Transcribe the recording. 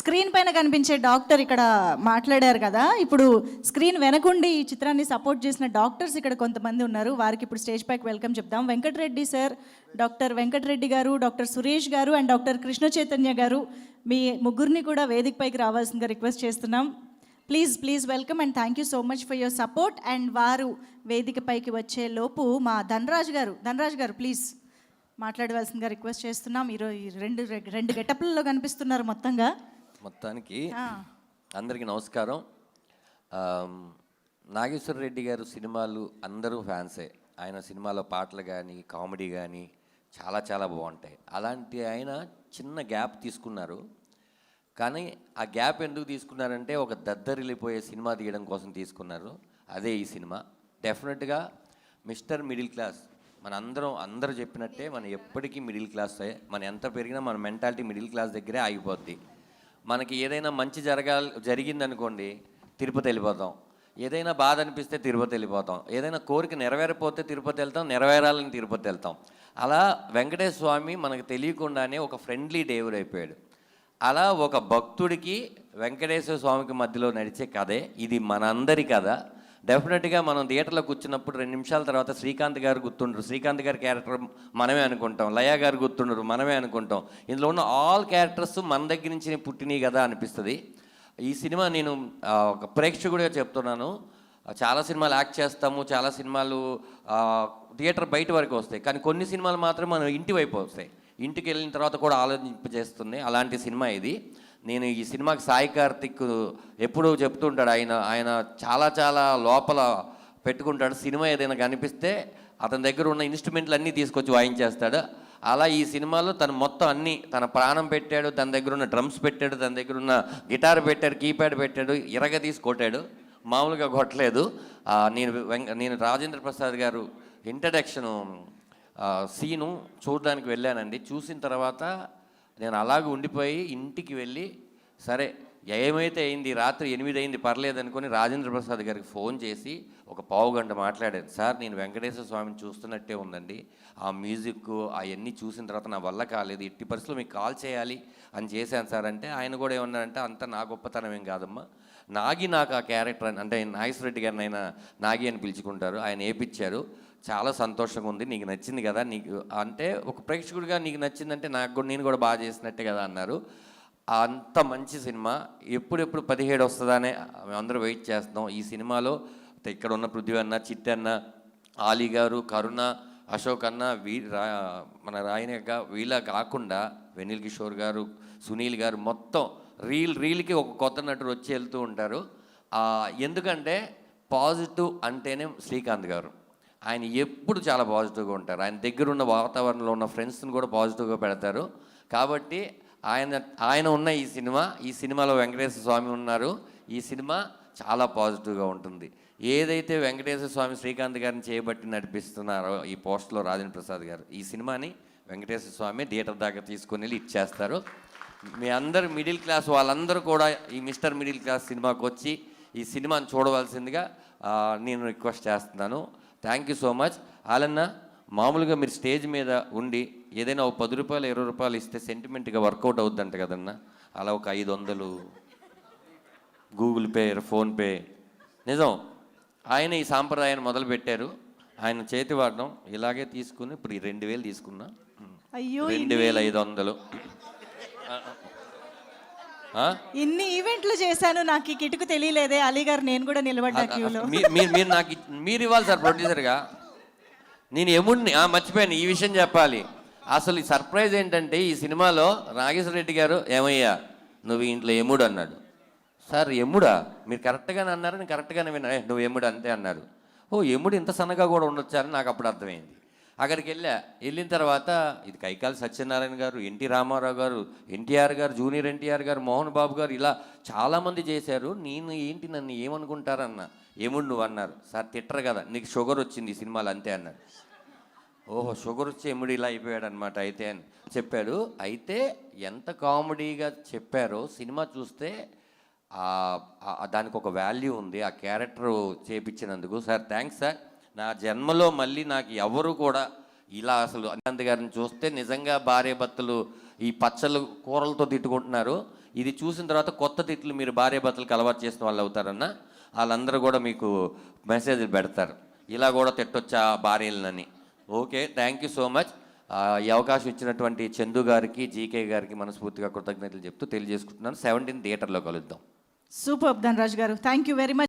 Screen పైన కనిపించే doctor ఇక్కడ మాట్లాడారు కదా, ఇప్పుడు స్క్రీన్ వెనకుండి ఈ చిత్రాన్ని సపోర్ట్ చేసిన డాక్టర్స్ ఇక్కడ కొంతమంది ఉన్నారు. వారికి ఇప్పుడు స్టేజ్ పైకి వెల్కమ్ చెప్దాం. వెంకటరెడ్డి సార్, డాక్టర్ వెంకటరెడ్డి గారు, డాక్టర్ సురేష్ గారు అండ్ డాక్టర్ కృష్ణ చైతన్య గారు, మీ ముగ్గురిని కూడా వేదిక పైకి రావాల్సిందిగా రిక్వెస్ట్ చేస్తున్నాం. Please welcome and thank you so much for your support. And వారు వేదిక పైకి వచ్చే లోపు మా ధనరాజ్ గారు ప్లీజ్ మాట్లాడవలసిందిగా రిక్వెస్ట్ చేస్తున్నాం. ఈరోజు రెండు గెటప్లలో కనిపిస్తున్నారు మొత్తానికి. అందరికీ నమస్కారం. నాగేశ్వర రెడ్డి గారు సినిమాలు అందరూ ఫ్యాన్సే. ఆయన సినిమాలో పాటలు కానీ కామెడీ కానీ చాలా చాలా బాగుంటాయి. అలాంటి ఆయన చిన్న గ్యాప్ తీసుకున్నారు. కానీ ఆ గ్యాప్ ఎందుకు తీసుకున్నారంటే ఒక దద్దరిల్లిపోయే సినిమా తీయడం కోసం తీసుకున్నారు. అదే ఈ సినిమా. డెఫినెట్గా మిస్టర్ మిడిల్ క్లాస్, అందరూ చెప్పినట్టే మనం ఎప్పటికీ మిడిల్ క్లాసే. మనం ఎంత పెరిగినా మన మెంటాలిటీ మిడిల్ క్లాస్ దగ్గరే ఆగిపోద్ది. మనకి ఏదైనా మంచి జరిగిందనుకోండి తిరుపతి వెళ్ళిపోతాం, ఏదైనా బాధ అనిపిస్తే తిరుపతి వెళ్ళిపోతాం, ఏదైనా కోరిక నెరవేరపోతే తిరుపతి వెళ్తాం, నెరవేరాలని తిరుపతి వెళ్తాం. అలా వెంకటేశ్వర స్వామి మనకు తెలియకుండానే ఒక ఫ్రెండ్లీ దేవుడు అయిపోయాడు. అలా ఒక భక్తుడికి వెంకటేశ్వర స్వామికి మధ్యలో నడిచే కథే ఇది, మనందరి కథ. డెఫినెట్గా మనం థియేటర్లో కూర్చున్నప్పుడు 2 నిమిషాల తర్వాత శ్రీకాంత్ గారు గుర్తుండరు, శ్రీకాంత్ గారి క్యారెక్టర్ మనమే అనుకుంటాం, లయ గారు గుర్తుండరు, మనమే అనుకుంటాం. ఇందులో ఉన్న ఆల్ క్యారెక్టర్స్ మన దగ్గర నుంచి పుట్టినవి కదా అనిపిస్తుంది. ఈ సినిమా నేను ఒక ప్రేక్షకుడిగా చెప్తున్నాను. చాలా సినిమాలు యాక్ట్ చేస్తాము, చాలా సినిమాలు థియేటర్ బయట వరకు వస్తాయి, కానీ కొన్ని సినిమాలు మాత్రం మనం ఇంటి వైపు వస్తాయి, ఇంటికి వెళ్ళిన తర్వాత కూడా ఆలోచింపజేస్తుంది. అలాంటి సినిమా ఇది. నేను ఈ సినిమాకి సాయి కార్తిక్ ఎప్పుడూ చెప్తుంటాడు, ఆయన చాలా చాలా లోపల పెట్టుకుంటాడు. సినిమా ఏదైనా కనిపిస్తే అతని దగ్గర ఉన్న ఇన్స్ట్రుమెంట్లు అన్నీ తీసుకొచ్చి వాయించేస్తాడు. అలా ఈ సినిమాలో తను మొత్తం అన్నీ తన ప్రాణం పెట్టాడు. తన దగ్గర ఉన్న డ్రమ్స్ పెట్టాడు, తన దగ్గర ఉన్న గిటార్ పెట్టాడు, కీప్యాడ్ పెట్టాడు, తీసి కొట్టాడు, మామూలుగా కొట్టలేదు. నేను రాజేంద్ర ప్రసాద్ గారు ఇంట్రడక్షన్ సీను చూడడానికి వెళ్ళానండి. చూసిన తర్వాత నేను అలాగే ఉండిపోయి ఇంటికి వెళ్ళి సరే ఏమైతే అయింది, రాత్రి 8 అయింది పర్లేదు అనుకుని రాజేంద్ర ప్రసాద్ గారికి ఫోన్ చేసి ఒక పావుగంట మాట్లాడాను. సార్ నేను వెంకటేశ్వర స్వామిని చూస్తున్నట్టే ఉందండి, ఆ మ్యూజిక్ అవన్నీ చూసిన తర్వాత నా వల్ల కాలేదు, ఎట్టి పరిస్థితుల్లో మీకు కాల్ చేయాలి అని చేశాను సార్ అంటే, ఆయన కూడా ఏమన్నారంటే అంత నా గొప్పతనం ఏం కాదమ్మా, నాకు ఆ క్యారెక్టర్ అంటే నాగేశ్వర రెడ్డి గారిని ఆయన నాగి అని పిలుచుకుంటారు, ఆయన వేయించారు, చాలా సంతోషంగా ఉంది, నీకు నచ్చింది కదా, నీకు అంటే ఒక ప్రేక్షకుడిగా నీకు నచ్చిందంటే నేను కూడా బాగా చేసినట్టే కదా అన్నారు. అంత మంచి సినిమా. ఎప్పుడెప్పుడు 17 వస్తుందనే మేమందరూ వెయిట్ చేస్తున్నాం. ఈ సినిమాలో ఇక్కడ ఉన్న పృథ్వీ అన్న, చిట్టన్న, ఆలీ గారు, కరుణ, అశోక్ అన్న, మన రాయనగా వీళ్ళ కాకుండా వెనిల్ కిషోర్ గారు, సునీల్ గారు, మొత్తం రీల్కి ఒక కొత్త నటుడు వచ్చి వెళ్తూ ఉంటారు. ఎందుకంటే పాజిటివ్ అంటేనే శ్రీకాంత్ గారు. ఆయన ఎప్పుడు చాలా పాజిటివ్గా ఉంటారు. ఆయన దగ్గర ఉన్న వాతావరణంలో ఉన్న ఫ్రెండ్స్ని కూడా పాజిటివ్గా పెడతారు. కాబట్టి ఆయన ఉన్న ఈ సినిమాలో వెంకటేశ్వర స్వామి ఉన్నారు. ఈ సినిమా చాలా పాజిటివ్గా ఉంటుంది. ఏదైతే వెంకటేశ్వర స్వామి శ్రీకాంత్ గారిని చేయబట్టి నడిపిస్తున్నారో ఈ పోస్ట్లో రాజేంద్ర ప్రసాద్ గారు, ఈ సినిమాని వెంకటేశ్వర స్వామి థియేటర్ దాకా తీసుకొని వెళ్ళి ఇచ్చేస్తారు. మీ అందరు మిడిల్ క్లాస్ వాళ్ళందరూ కూడా ఈ మిస్టర్ మిడిల్ క్లాస్ సినిమాకి వచ్చి ఈ సినిమాని చూడవలసిందిగా నేను రిక్వెస్ట్ చేస్తున్నాను. Thank you so much. అలాన్న మామూలుగా మీరు స్టేజ్ మీద ఉండి ఏదైనా ఒక 10 రూపాయలు 20 రూపాయలు ఇస్తే సెంటిమెంట్గా వర్కౌట్ అవుద్దంట కదన్నా, అలా ఒక 500 గూగుల్ పే, ఫోన్పే. నిజం, ఆయన ఈ సాంప్రదాయాన్ని మొదలుపెట్టారు. ఆయన చేతి వాడడం ఇలాగే తీసుకుని ఇప్పుడు 2000 తీసుకున్నా, 2500. ఇన్ని ఈవెంట్లు చేశాను, నాకు ఈ కిటుకు తెలియలేదే అలీ గారు, నేను కూడా నిలబడ్డా క్యూలో. మీరు ఇవ్వాలి సార్ ప్రొడ్యూసర్గా. నేను ఎముడిని మర్చిపోయాను ఈ విషయం చెప్పాలి. అసలు ఈ సర్ప్రైజ్ ఏంటంటే ఈ సినిమాలో నాగేశ్వర రెడ్డి గారు ఏమయ్యా నువ్వు ఇంట్లో ఎముడు అన్నాడు. సార్ ఎముడా? మీరు కరెక్ట్గానే అన్నారు, నేను కరెక్ట్గానే విన్నా. నువ్వు ఎముడు అంతే అన్నారు. ఎముడు ఇంత సన్నగా కూడా ఉండొచ్చారని నాకు అప్పుడు అర్థమైంది. అక్కడికి వెళ్ళిన తర్వాత ఇది కైకాల సత్యనారాయణ గారు, ఎన్టీ రామారావు గారు, ఎన్టీఆర్ గారు, జూనియర్ ఎన్టీఆర్ గారు, మోహన్ బాబు గారు, ఇలా చాలామంది చేశారు. నేను ఏంటి నన్ను ఏమనుకుంటారన్న, ఎముడు నువ్వు అన్నారు. సార్ తిట్టరు కదా, నీకు షుగర్ వచ్చింది ఈ సినిమాలో అంతే అన్నారు. ఓహో షుగర్ వచ్చి ఎముడు ఇలా అయిపోయాడు అనమాట అయితే అని చెప్పాడు. అయితే ఎంత కామెడీగా చెప్పారో సినిమా చూస్తే దానికి ఒక వాల్యూ ఉంది, ఆ క్యారెక్టర్ చేపించినందుకు. Sir thanks sir. నా జన్మలో మళ్ళీ నాకు ఎవరు కూడా ఇలా అసలు అనంత్ గారిని చూస్తే నిజంగా భార్య భర్తలు ఈ పచ్చళ్ళు కూరలతో తిట్టుకుంటున్నారు. ఇది చూసిన తర్వాత కొత్త తిట్లు మీరు భార్యాభర్తలకు అలవాటు చేసిన వాళ్ళు అవుతారన్న, వాళ్ళందరూ కూడా మీకు మెసేజ్లు పెడతారు, ఇలా కూడా తిట్టొచ్చా భార్యలని. Okay, thank you so much. ఈ అవకాశం ఇచ్చినటువంటి చందు గారికి, జీకే గారికి మనస్ఫూర్తిగా కృతజ్ఞతలు చెప్తూ తెలియజేసుకుంటున్నాను. 17 థియేటర్లో కలుద్దాం. సూపర్ ధనరాజ్ గారు, థ్యాంక్ యూ వెరీ మచ్.